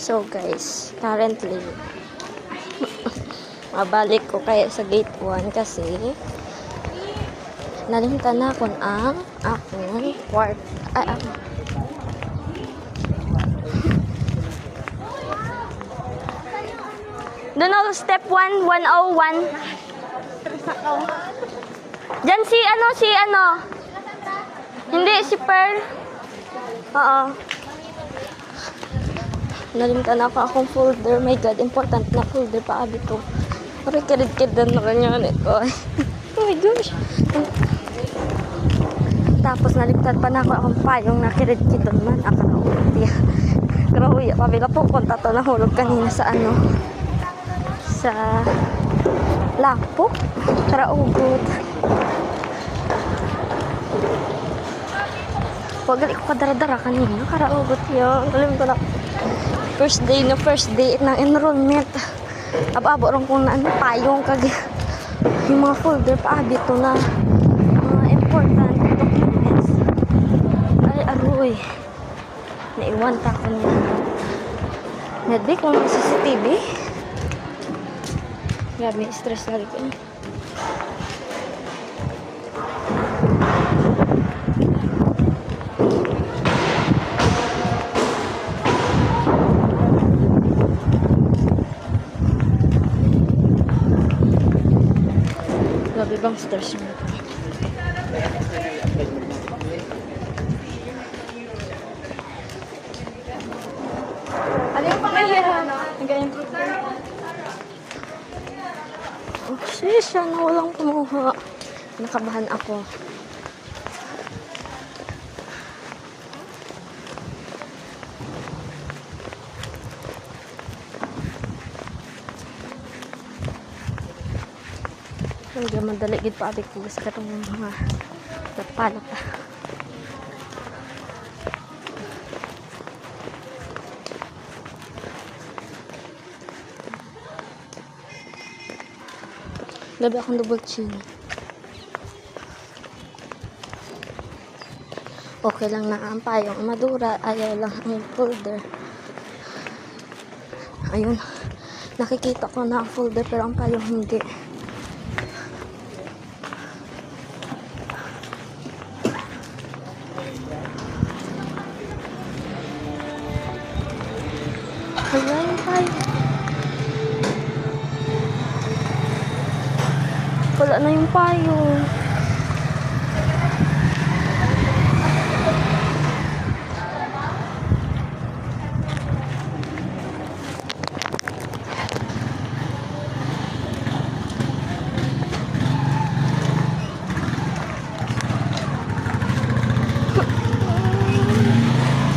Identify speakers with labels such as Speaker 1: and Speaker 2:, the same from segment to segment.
Speaker 1: So guys, currently mabalik ko kaya sa gate 1 kasi nalimtan na kon ang akong doon ako step 1, 101. Diyan si ano. Hindi, si Pearl. Oo. Nalimtan ako akong folder. My God, important na folder pa abi to. Pero kirid-kidan na kanya nito. Oh my gosh. Tapos nalimtan pa na ako akong payong na kirid-kidan man. Karahuya. Pabila po kung tato nahulog kanina sa sa lapok. Karaugot. Wagali ko kadara-dara kanina. Karaugot yun. Kalim ko na. First day ng enrollment. Abo-abo rin kung payong kag yung mga folder pa abito na mga important documents. Ay, aroy. Naiwan ta ko niya. Nadbi kung may CCTV. Grabe, stress na rin ko. Grabe bang stress mo?
Speaker 2: Ano yung pangalan? Nag-ganyan po.
Speaker 1: Oh, sis, na walang kumuha. Nakabahan ako. Hindi madali gid pa abik ko sa katong mga napala pa. Labi akong double chin. Okay lang na ang payong madura. Ayaw lang ang folder. Ayun. Nakikita ko na ang folder pero ang payong hindi. Wala yung payong. Wala na yung payong.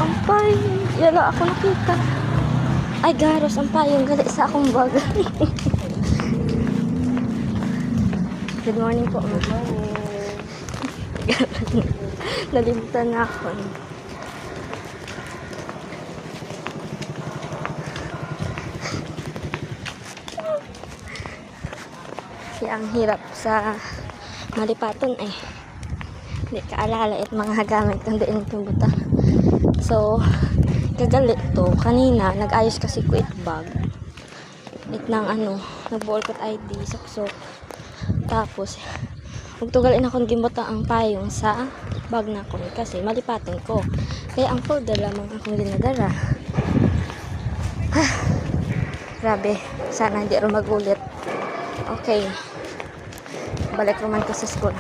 Speaker 1: Ang payong. Yala ako nakita. Ay, garos ang payong. Gali sa akong bag. Good morning po, ma. Nalimtan na ako. Kaya ang hirap sa malipaton eh. Hindi kaalala at mga gamit kung doon itong buta. So, kagalit to. Kanina, nag-ayos kasi ko bag. Ng nag-ballcot ID, sok-sok. Tapos, magtugalin akong gimbota ang payong sa bag na ko kasi malipatin ko. Kaya ang folder lamang akong dinadala. Grabe. Sana hindi rin magulit. Okay. Balik naman ko sa school.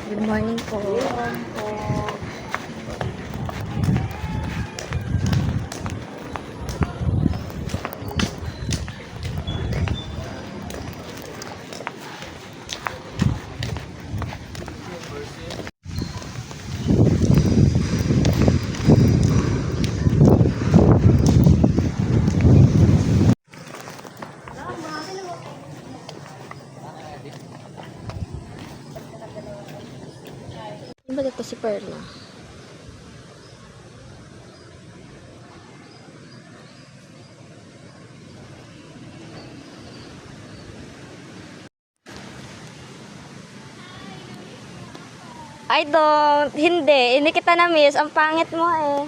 Speaker 1: Good morning po. Balik ko si Perla. I don't. Hindi. Hindi kita na-miss. Ang pangit mo eh.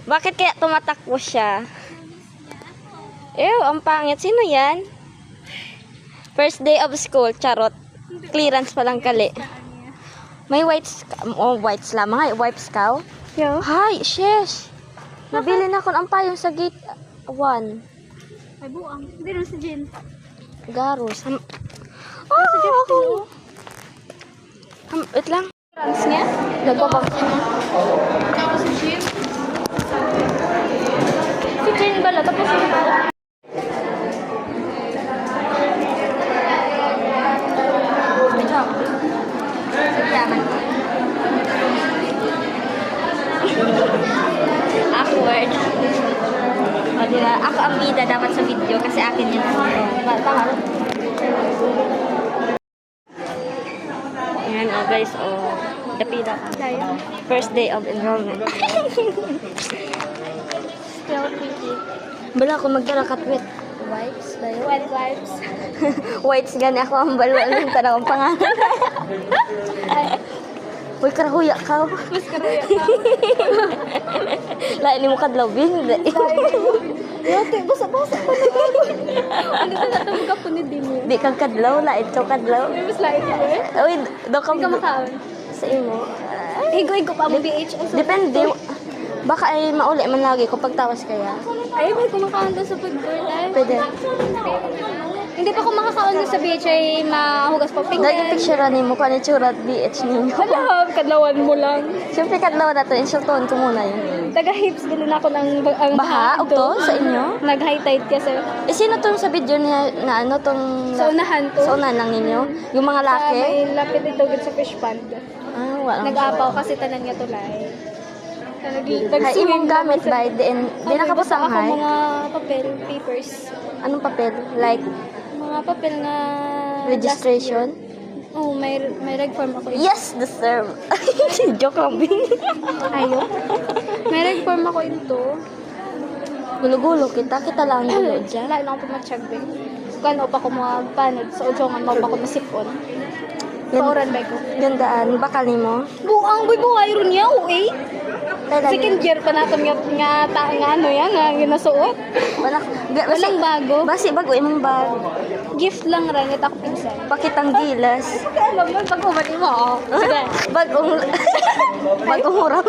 Speaker 1: Bakit kaya tumatakbo siya? Ew, ang pangit. Sino yan? First day of school. Charot. Clearance pa lang kali. May whites. Oh, whites lamang. Ay, wipes ka.
Speaker 2: Yo.
Speaker 1: Hi, sheesh. Nabili na ko ng payong sa gate 1.
Speaker 2: Ay, buang. Hindi rin si Jen.
Speaker 1: Garus. Oh! Wait lang.
Speaker 2: Trans niya?
Speaker 1: Nagpapag...
Speaker 2: Tapos si Jen.
Speaker 1: Si Jane bala. Tapos si bala. Awkward. O, diba? Ako ang bida dapat sa video kasi akin yun. Tama. Yan, oh guys, oh. Dapila ka. First day of enrollment.
Speaker 2: Still pretty.
Speaker 1: Bala ako magdala katwit. Wipes ba yun?
Speaker 2: Wet wipes.
Speaker 1: Whites gani ako ang balwalan. Tanong ang pangalan. Uy, karahuya ka.
Speaker 2: Mas karuya ka.
Speaker 1: Lain mo kadlaw, hindi.
Speaker 2: Yote, basa-basa pa naman. Ano na natawag ka po ni Dimo?
Speaker 1: Di kang kadlaw, lain ka kadlaw.
Speaker 2: May mas lahat mo eh.
Speaker 1: Uy, daw ka
Speaker 2: Hindi ka makaon.
Speaker 1: sa imo.
Speaker 2: Higo-higo pa mo BHS.
Speaker 1: Depende. Baka ay mauli man lagi ko pagtawas kaya.
Speaker 2: Ay, may kumakaon doon sa food court ay.
Speaker 1: Pwede.
Speaker 2: Hindi pa ako makakaon doon sa beach ay mahugas pa
Speaker 1: Dagi
Speaker 2: pinggan.
Speaker 1: picture ni mo kani tsura BH ninyo.
Speaker 2: Hala, kadlawan mo lang.
Speaker 1: Siyempre kadlaw na to, insultuhan ko muna yun.
Speaker 2: Taga-hips ganun ako ng ang
Speaker 1: Baha,
Speaker 2: doon.
Speaker 1: to sa inyo?
Speaker 2: Nag-high tide kasi.
Speaker 1: Eh, sino tong sa video niya na ano tong...
Speaker 2: Sa unahan to.
Speaker 1: Sa unahan lang ninyo? Yung mga
Speaker 2: Sa
Speaker 1: laki?
Speaker 2: may lapit ito sa fish pond.
Speaker 1: Ah, wala.
Speaker 2: Nag-apaw kasi tanan niya tulay.
Speaker 1: Ay, imong gamit ba? Di nakabutang
Speaker 2: ako
Speaker 1: hay?
Speaker 2: mga papel, papers.
Speaker 1: Anong papel? Like,
Speaker 2: Mga papel na...
Speaker 1: registration?
Speaker 2: Oo, may reg form ako.
Speaker 1: Yes, deserve. Joke lang, Bing.
Speaker 2: Ayo. May reg form ako ito.
Speaker 1: Gulo-gulo kita. Kita lang gulo dyan.
Speaker 2: Wala na ako magtsagbing. So, kano pa ko mga panod sa udyongan mo pa ko nasipon. Pauran ba ko?
Speaker 1: Gandaan. Bakal ni mo?
Speaker 2: Buang buhay ron niya, eh.
Speaker 1: Kailan
Speaker 2: Second year pa natin nga ano yan, nga ginasuot. Walang bago.
Speaker 1: Basi bago imong bag.
Speaker 2: Gift lang rin, ito ako pinsan.
Speaker 1: Pakitang gilas.
Speaker 2: Alam mo, pag umani mo, oh. Sige.
Speaker 1: Bagong... Bagong huram.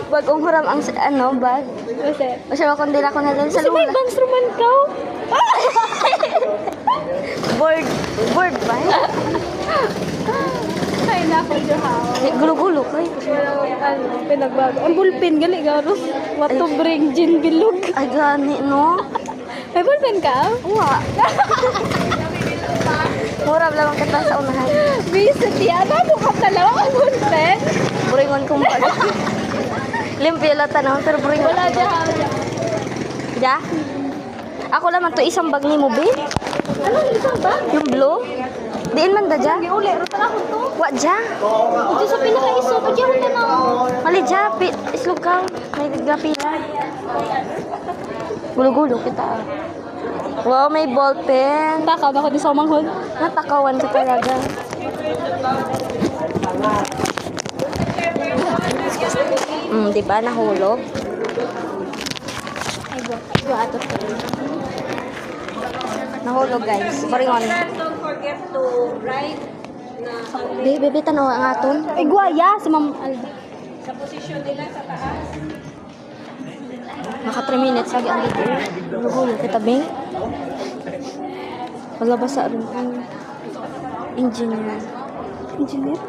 Speaker 1: Bagong huram ang ano, bag.
Speaker 2: Kasi,
Speaker 1: Masya makondila ko na dun sa
Speaker 2: kasi may
Speaker 1: lula.
Speaker 2: bangs naman ka.
Speaker 1: Board ba?
Speaker 2: Ay, nako, Johaw.
Speaker 1: Gulo-gulo ko eh.
Speaker 2: Ano, pinagbago. Ang bulpin, gali, garos. What to bring, gin bilog.
Speaker 1: Ay, gani, no?
Speaker 2: May bulpin ka?
Speaker 1: Uwa. Murab lang kita sa unahan.
Speaker 2: Visit yan. Ano ka talaga ang bulpin?
Speaker 1: Buringon kong bag. Limpyo lang tanong, pero buringon.
Speaker 2: Wala, Johaw.
Speaker 1: Ja? Ako naman to isang bag ni mo, babe.
Speaker 2: Ano, isang ba?
Speaker 1: Yung blue. Diin man da, ja?
Speaker 2: Uli, rutan ako to.
Speaker 1: Wa, ja?
Speaker 2: Ito sa pinaka-iso, pwede ako tanaw.
Speaker 1: Mali, ja. Islog ka. May gapila. Gulo-gulo kita. Wow, may ballpen.
Speaker 2: Takaw na ako di sa manghod.
Speaker 1: Natakawan ka talaga. Diba? Nahulog.
Speaker 2: Ay, buwa ato.
Speaker 1: Nahulog, guys. Baringon.
Speaker 3: Don't forget to write na
Speaker 1: Baby, tanaw ang aton.
Speaker 2: Ay, guwaya. Si Ma'am Alda.
Speaker 3: sa posisyon nila sa taas.
Speaker 1: Maka 3 minutes lagi ang video. Nahulog kita, Bing. Palabas sa rin ang engineer.
Speaker 2: Engineer?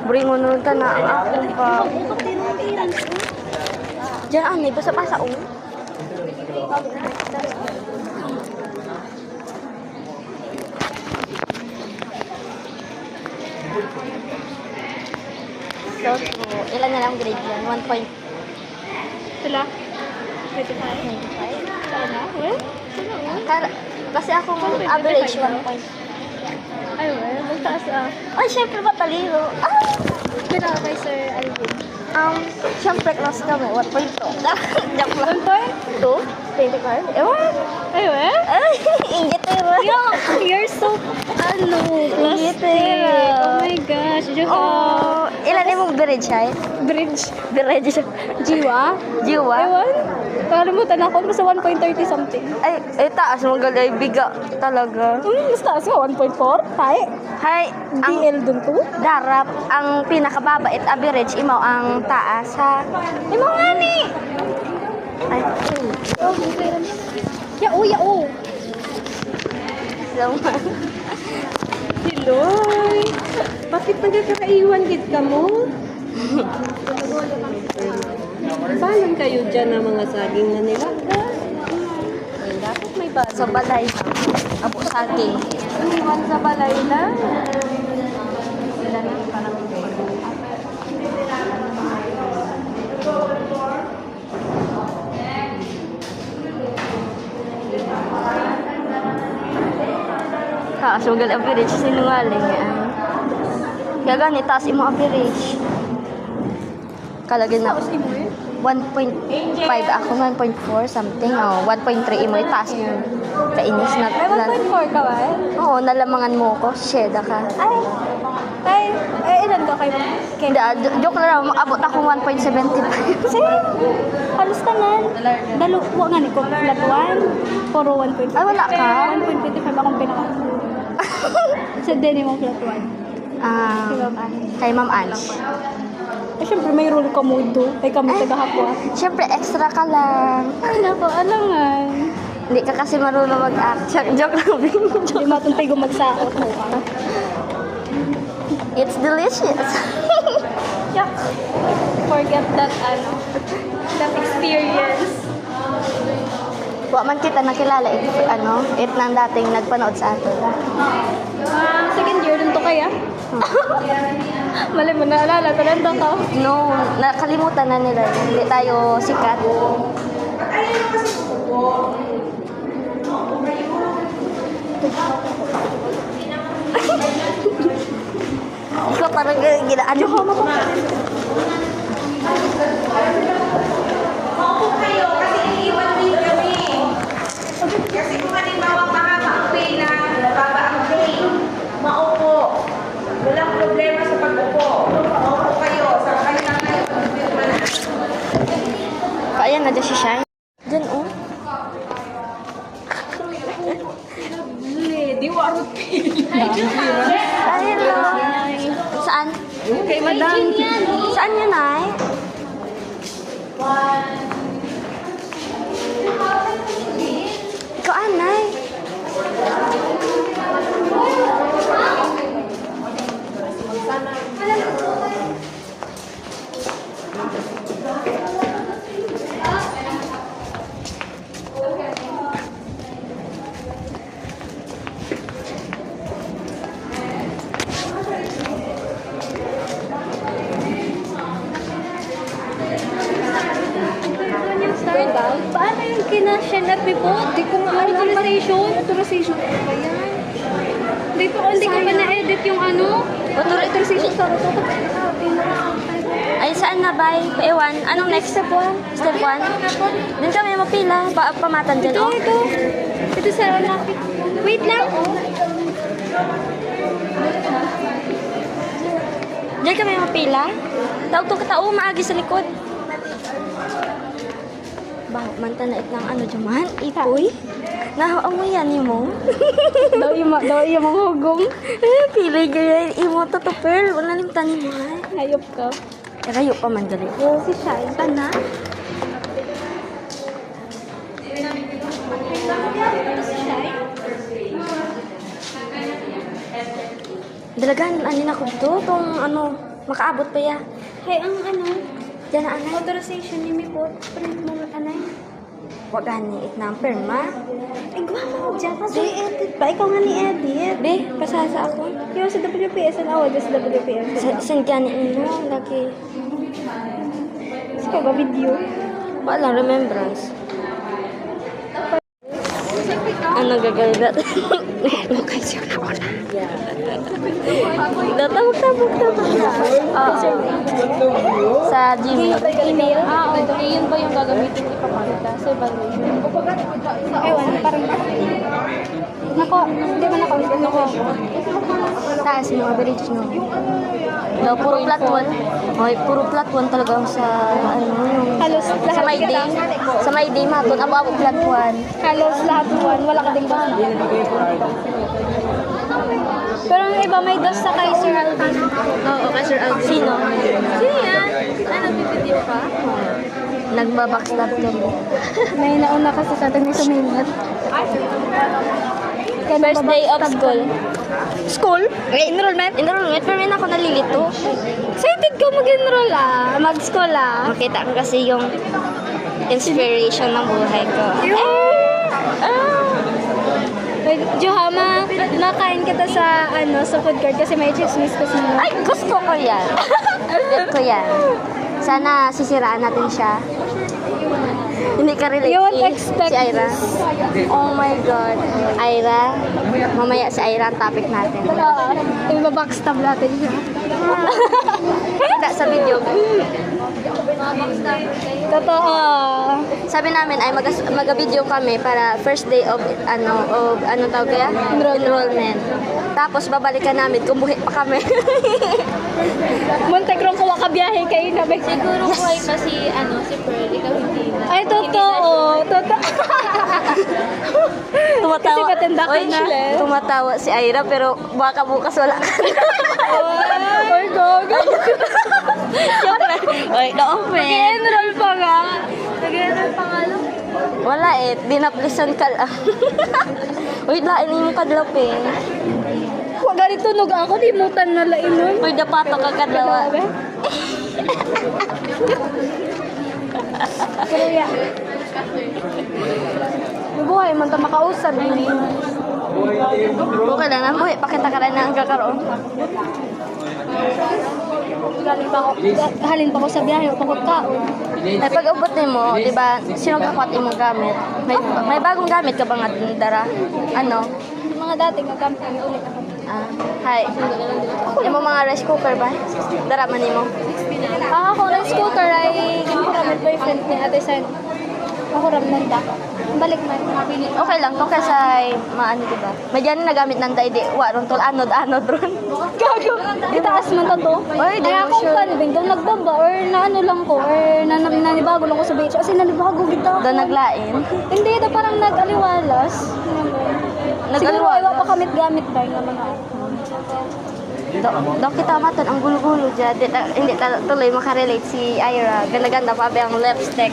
Speaker 1: Bringon nun ka na ang akong pa. Diyan, anay. Basa-basa, oh. So, ilan na lang grade yan? 1.25?
Speaker 2: Sila? 25? Sana? Eh?
Speaker 1: Kasi akong average 1.
Speaker 2: Ay, well. Magtaas ah.
Speaker 1: Ay, syempre ba taliro? Ah!
Speaker 2: Pinaka kay Sir Alvin.
Speaker 1: Siyempre, class kami. 1.2. Joke lang. 2? 25? Ewan.
Speaker 2: Ayun.
Speaker 1: Ay, ingit eh.
Speaker 2: You're so, plastic. Oh my gosh. Just,
Speaker 1: Oh, ilan yung bridge height?
Speaker 2: bridge.
Speaker 1: Bridge.
Speaker 2: Jiwa?
Speaker 1: Jiwa?
Speaker 2: Ewan. Nakalimutan ako. Basta 1.30 something.
Speaker 1: Ay, taas mo galay. Biga talaga.
Speaker 2: Mas taas nga. 1.4? Hi.
Speaker 1: Hay, ang
Speaker 2: DL dun to.
Speaker 1: darap, ang pinakababait average, imaw ang taas ha.
Speaker 2: Imo nga ni.
Speaker 1: Ay,
Speaker 2: Yao, yao.
Speaker 1: so,
Speaker 3: Hiloy! Bakit nagkakaiwan gid ka mo? Paano kayo dyan ng mga saging na nilaga? Ay, dapat may basa.
Speaker 1: sa balay. Apo saging.
Speaker 3: Iwan sa balay na.
Speaker 1: Taas mo gal average, sinungaling yan. Kaya ganit, taas mo average. Kalagyan na 1.5 ako, 1.4 something. Oh, 1.3 imo, taas mo. Kainis na.
Speaker 2: Ay, 1.4 ka ba?
Speaker 1: Oo, nalamangan mo ko. Sheda ka.
Speaker 2: Ay, ilan ka kayo?
Speaker 1: Hindi, joke lang. Abot ako 1.75.
Speaker 2: Sige. Halos tanan. Dalawa nga ni ko. Flat 1. Puro 1.5.
Speaker 1: Ay, wala ka?
Speaker 2: 1.25 akong pinaka. Sa din mo flat 1.
Speaker 1: Ah,
Speaker 2: Kay Ma'am Anne.
Speaker 1: kay Ma'am Ange.
Speaker 2: Eh, syempre may rule ka mo do. Ay, kami taga-hapwa.
Speaker 1: Siyempre, extra ka lang.
Speaker 2: Ay, nako, alangan.
Speaker 1: Hindi ka kasi marunong mag-act. Joke lang.
Speaker 2: Hindi matuntay gumagsaot mo.
Speaker 1: It's delicious.
Speaker 2: Yuck. Forget that, that experience.
Speaker 1: Wa man kita nakilala it nang dating nagpanood sa ato.
Speaker 2: Second year dun to kaya? Mali mo naalala ko lang ka.
Speaker 1: No, nakalimutan na nila. Hindi tayo sikat. Ikaw parang ginaan mo.
Speaker 3: Kayo, kasi iiwan din kami. Kasi kung halimbawa baka ma-pay na, baba ang pay, maupo. Walang problema sa pag-upo. Maupo kayo, sa kanilang kayo, pag-firma na.
Speaker 1: Kaya na dyan si Shine. Diyan oh.
Speaker 3: Di warot
Speaker 1: Ay, hello. Saan?
Speaker 3: Kay madam.
Speaker 1: Saan yun ay? Ikaw anay.
Speaker 2: Stardown? Paano yung kinasyan at before? Di ko nga authorization. Authorization ko ba yan? Hindi ko pa na-edit yung authorization sa roto.
Speaker 1: Ay, saan na ba? Paiwan. Anong next step 1? Step 1? Doon kami mapila. Pamatan dyan oh.
Speaker 2: Ito sa lapit. Wait lang.
Speaker 1: Diyan kami mapila. Tawag to katao, maagi sa likod. Bakit man tanait ng dyaman? Ipoy? Nahaamoy yan mo?
Speaker 2: Daw yung mga hugong.
Speaker 1: Pilay gaya imo to pearl. Wala ning tanim mo ay.
Speaker 2: Hayop ka.
Speaker 1: Karayo pa man gali.
Speaker 2: Oh, si Shine pa na.
Speaker 1: Dalagan anin ako to kung makaabot pa ya.
Speaker 2: Hey, ang
Speaker 1: Diyan na anay.
Speaker 2: authorization ni Mipot. Print mo anay.
Speaker 1: Wag gani it ng perma.
Speaker 2: Ay, gawa mo dyan. Kaso i-edit ba? Ikaw nga ni-edit.
Speaker 1: Be, pasasa ako.
Speaker 2: Yung sa WPS, ang awad sa WPS.
Speaker 1: Send gani ino lagi.
Speaker 2: Sige ba video?
Speaker 1: Wala remembrance. Ano gagawin natin? Okay, siya na wala. Tabog. Sa Gmail.
Speaker 2: Email? Okay. Yun ba yung gagamitin ipapakita sa evaluation? Ewan, parang... Hindi man ako.
Speaker 1: Taas yung average no. Daw, puro flat 1. Hoy, puro flat 1 talaga ang sa, yung...
Speaker 2: Halos
Speaker 1: Sa
Speaker 2: lahat
Speaker 1: may day. Sa may day, maton. Abo flat 1.
Speaker 2: Halos lahat one. Wala ka ding basa. Pero yung iba may dos sa kay Sir Alvin.
Speaker 1: Oo, kay Sir Alvin. Sino?
Speaker 2: Sino yan? Nag-video ka?
Speaker 1: Nagbabackstab kami.
Speaker 2: May nauna kasi sa atin may sumilat.
Speaker 1: First day of school. School? Enrollment? Enrollment, pero rin ako nalilito.
Speaker 2: Excited ka mag-enroll mag-school
Speaker 1: Makita ko kasi yung inspiration ng buhay ko.
Speaker 2: Johama, nakain kita sa sa food court kasi may chismis kasi mo.
Speaker 1: Ay, gusto ko yan. Gusto ko yan. Sana sisiraan natin siya. Hindi ka relate
Speaker 2: You won't expect
Speaker 1: si Ira. Oh my God. Ira, mamaya si Ira ang topic natin.
Speaker 2: Ibabackstab natin siya.
Speaker 1: Kita sa video.
Speaker 2: Totoo.
Speaker 1: Sabi namin ay mag-video kami para first day of ano tawag kaya? Enrollment. Tapos babalikan namin kung buhay pa kami.
Speaker 2: Muntik rong kuha ka biyahe kayo na ba?
Speaker 4: Siguro buhay pa si Pearl, ikaw hindi na.
Speaker 2: Ay, totoo. Totoo.
Speaker 1: Tumatawa.
Speaker 2: Kasi matanda ka
Speaker 1: Oy,
Speaker 2: na.
Speaker 1: Tumatawa si Ira pero baka bukas wala ka na.
Speaker 2: Oy, gogo.
Speaker 1: Oy, no offense.
Speaker 2: Nag-enroll pa nga. Nag-enroll pa nga lang.
Speaker 1: Wala eh, dinaplisan ka lang. Uy, lain yung kadlap eh.
Speaker 2: Huwag ganito tunog ako, di mutan na lainon.
Speaker 1: Uy, dapat ka kadlawa.
Speaker 2: Kaya. Buhay, man ta makausap.
Speaker 1: Okay lang, nabuhi. Pakita ka rin na ang kakaroon.
Speaker 2: Halin pa ko sa biyahe, pakot kaon.
Speaker 1: Ay, pag abot mo, di ba, sino kakwat imong gamit? May bagong gamit ka ba nga dara? Ano?
Speaker 2: Mga dati gagamit kami ulit ako.
Speaker 1: Hi. Yung mga rice cooker ba? Dara man imo.
Speaker 2: Ako rice cooker ay ginamit boyfriend ni Ate Sen. Ako ramnan da. Balik man.
Speaker 1: Okay lang to kasi maano di ba? May diyan nagamit nang di wa ron tol anod ron.
Speaker 2: Gago. Itaas man to.
Speaker 1: Oy, di
Speaker 2: Ay
Speaker 1: mo
Speaker 2: ako
Speaker 1: sure.
Speaker 2: kanbing daw nagbaba or naano lang ko or nanibago lang ko sa beach. Kasi nanibago kita ako.
Speaker 1: Do naglain.
Speaker 2: Hindi da parang nag-aliwalas. Siguro ay wa pa kamit gamit ba nga mga.
Speaker 1: Do kita maton ang gulo-gulo dyan. Hindi tuloy makarelate si Ira. Ganda-ganda pa ba ang lipstick.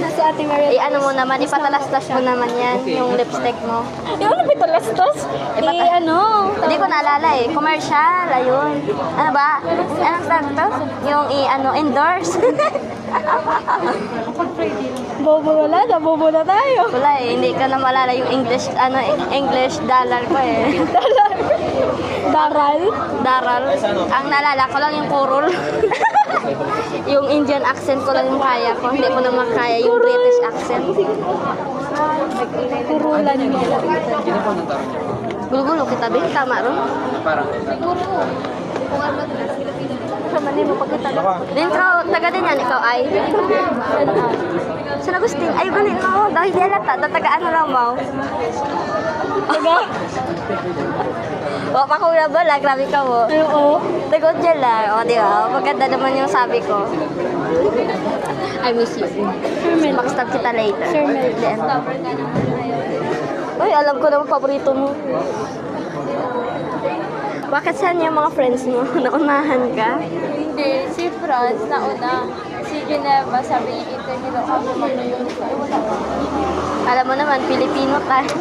Speaker 2: Si Ate Maria.
Speaker 1: Ano mo naman, ipatalastas mo naman yan, yung lipstick mo.
Speaker 2: Yung ano ba ito lastos?
Speaker 1: Hindi ko naalala eh. Commercial, ayun. Ano ba? Anong tawag to? Yung endorse.
Speaker 2: Bobo na tayo.
Speaker 1: Wala eh, hindi ka na malala yung English dollar ko eh.
Speaker 2: Daral.
Speaker 1: Daral. Ang naalala ko lang yung kurul. Yung Indian accent ko lang yung kaya ko. Hindi ko na makaya yung British accent.
Speaker 2: Kurulan nila.
Speaker 1: Gulo-gulo kita, Bin. Tama ron. Sama mo pagkita. Din ka, taga din yan, ikaw ay. Sa Agustin, ay galing mo. Dahil di alata, tatagaan mo lang mo. Taga? O, pakula ba lang, grabe ka mo.
Speaker 2: Oo.
Speaker 1: Tagot dyan lang. O, di ba? Maganda naman yung sabi ko. I miss you. Backstab kita later.
Speaker 2: Sir Mel.
Speaker 1: Then. Uy, alam ko naman paborito mo. Bakit saan yung mga friends mo? Naunahan ka?
Speaker 4: Hindi, si Franz nauna. Si Geneva, sabi niya interview daw ako mag-yun.
Speaker 1: Alam mo naman, Pilipino tayo.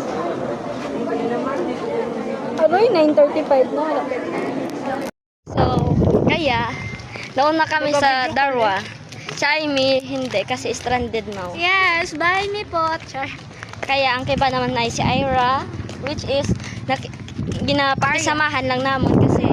Speaker 2: Ano yung 9:35 na?
Speaker 1: So, kaya, nauna kami sa Darwa. Si Amy, hindi, kasi stranded mo.
Speaker 2: Yes, bye me po. Char.
Speaker 1: Kaya, ang kiba naman ay si Ira, which is, ginapakisamahan lang naman kasi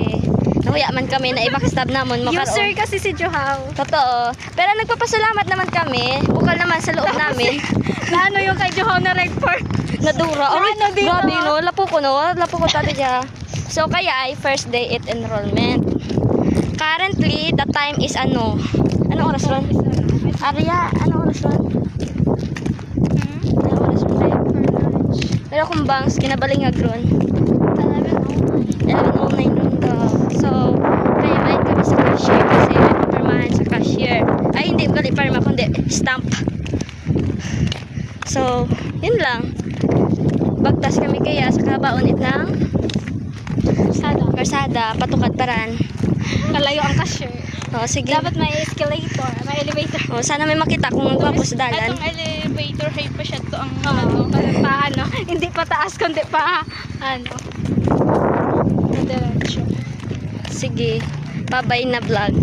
Speaker 1: Nahuya man kami na i-backstab namon
Speaker 2: User
Speaker 1: makaroon.
Speaker 2: kasi si Johaw.
Speaker 1: Totoo. Pero nagpapasalamat naman kami. Bukal naman sa loob namin.
Speaker 2: Na ano yung kay Johaw na report?
Speaker 1: Nadura. Oh,
Speaker 2: Ano dito?
Speaker 1: grabe no. Lapo ko no. Lapo ko tati dya. So kaya ay first day it enrollment. Currently, the time is ano? Anong oras ron? Arya, anong oras ron? Anong oras ron? Pero kung bangs, kinabalingag ron. 11:09 ron daw. So, kaya main kami sa cashier kasi may papirmahan sa cashier. Ay, hindi gali pirma, kundi stamp. So, yun lang. Bagtas kami kaya sa kabaunit ng Karsada, patukad paran.
Speaker 2: Kalayo ang cashier.
Speaker 1: O, sige.
Speaker 2: Dapat may escalator, may elevator.
Speaker 1: O, sana may makita kung magwapo sa dalan.
Speaker 2: Itong elevator height pa siya to ang ano, paano, hindi pa taas kundi pa ano. Diretso.
Speaker 1: Sige. Bye-bye na vlog.